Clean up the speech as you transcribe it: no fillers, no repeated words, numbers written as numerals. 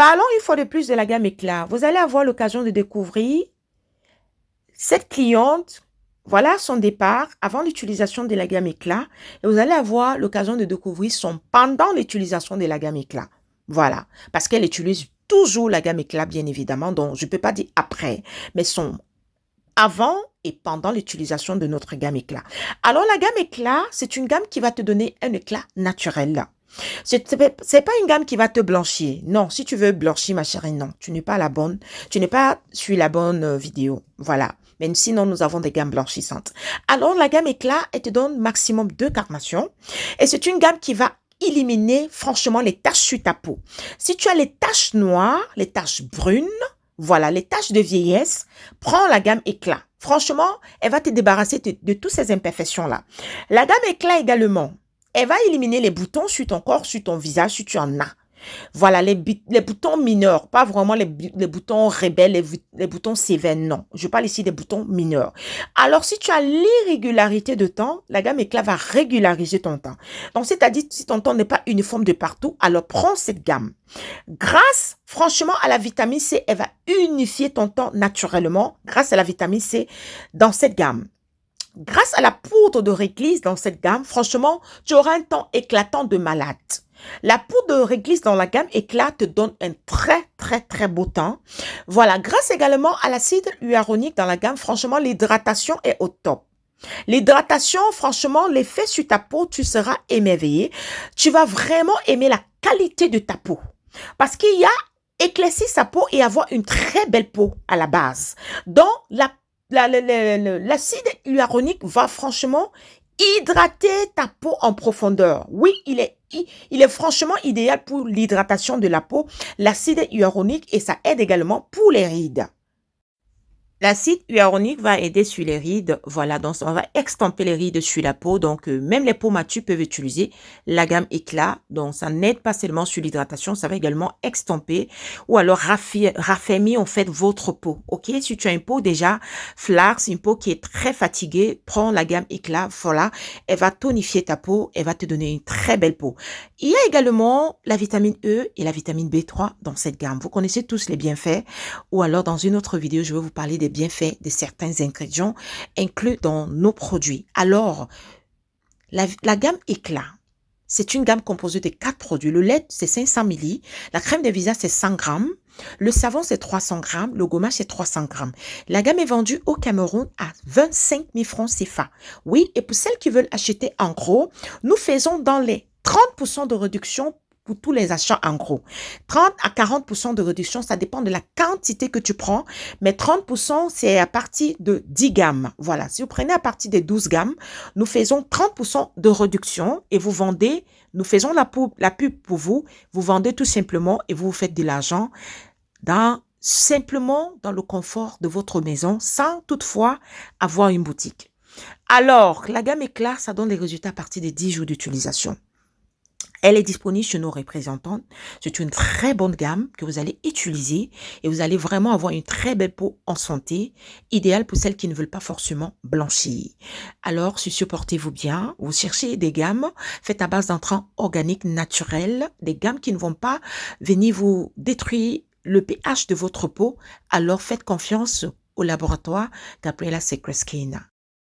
Parlons une fois de plus de la gamme éclat. Vous allez avoir l'occasion de découvrir cette cliente, voilà son départ avant l'utilisation de la gamme éclat. Et vous allez avoir l'occasion de découvrir son pendant l'utilisation de la gamme éclat. Voilà, parce qu'elle utilise toujours la gamme éclat, bien évidemment. Donc, je ne peux pas dire après, mais son avant et pendant l'utilisation de notre gamme éclat. Alors, la gamme éclat, c'est une gamme qui va te donner un éclat naturel. C'est pas une gamme qui va te blanchir. Non, si tu veux blanchir, ma chérie, non. Tu n'es pas la bonne. Tu n'es pas sur la bonne vidéo. Voilà. Mais sinon, nous avons des gammes blanchissantes. Alors, la gamme éclat, elle te donne maximum 2 carnations. Et c'est une gamme qui va éliminer franchement les taches sur ta peau. Si tu as les taches noires, les taches brunes, voilà, les taches de vieillesse, prends la gamme éclat. Franchement, elle va te débarrasser de toutes ces imperfections-là. La gamme éclat également, elle va éliminer les boutons sur ton corps, sur ton visage, si tu en as. Voilà, les boutons mineurs, pas vraiment les boutons rebelles, les boutons sévères, non. Je parle ici des boutons mineurs. Alors, si tu as l'irrégularité de temps, la gamme éclat va régulariser ton temps. Donc, c'est-à-dire, si ton temps n'est pas uniforme de partout, alors prends cette gamme. Grâce, franchement, à la vitamine C, elle va unifier ton temps naturellement, grâce à la vitamine C dans cette gamme. Grâce à la poudre de réglisse dans cette gamme, franchement, tu auras un temps éclatant de malade. La poudre de réglisse dans la gamme éclat te donne un très beau teint. Voilà, grâce également à l'acide hyaluronique dans la gamme, franchement, l'hydratation est au top. L'hydratation, franchement, l'effet sur ta peau, tu seras émerveillé. Tu vas vraiment aimer la qualité de ta peau. Parce qu'il y a éclaircir sa peau et avoir une très belle peau à la base. Donc, l'acide hyaluronique va franchement hydrater ta peau en profondeur. Oui, il est franchement idéal pour l'hydratation de la peau, l'acide hyaluronique, et ça aide également pour les rides. L'acide hyaluronique va aider sur les rides, voilà, donc on va extamper les rides sur la peau, donc même les peaux matures peuvent utiliser la gamme éclat, donc ça n'aide pas seulement sur l'hydratation, ça va également extamper ou alors raffermir en fait votre peau, ok? Si tu as une peau déjà flasque, une peau qui est très fatiguée, prends la gamme éclat, voilà, elle va tonifier ta peau, elle va te donner une très belle peau. Il y a également la vitamine E et la vitamine B3 dans cette gamme, vous connaissez tous les bienfaits, ou alors dans une autre vidéo, je vais vous parler des bienfaits de certains ingrédients inclus dans nos produits. Alors, la gamme éclat, c'est une gamme composée de 4 produits. Le lait, c'est 500 ml. La crème de visage, c'est 100 grammes. Le savon, c'est 300 grammes. Le gommage, c'est 300 grammes. La gamme est vendue au Cameroun à 25 000 francs CFA. Oui, et pour celles qui veulent acheter en gros, nous faisons dans les 30% de réduction pour tous les achats en gros. 30 à 40% de réduction, ça dépend de la quantité que tu prends, mais 30% c'est à partir de 10 gammes. Voilà, si vous prenez à partir de 12 gammes, nous faisons 30% de réduction et vous vendez, nous faisons la pub pour vous, vous vendez tout simplement et vous faites de l'argent simplement dans le confort de votre maison sans toutefois avoir une boutique. Alors, la gamme éclat, ça donne les résultats à partir de 10 jours d'utilisation. Elle est disponible chez nos représentants. C'est une très bonne gamme que vous allez utiliser et vous allez vraiment avoir une très belle peau en santé, idéale pour celles qui ne veulent pas forcément blanchir. Alors, supportez-vous bien. Vous cherchez des gammes faites à base d'intrants organiques naturels, des gammes qui ne vont pas venir vous détruire le pH de votre peau. Alors, faites confiance au laboratoire Gabriela Secret Skin.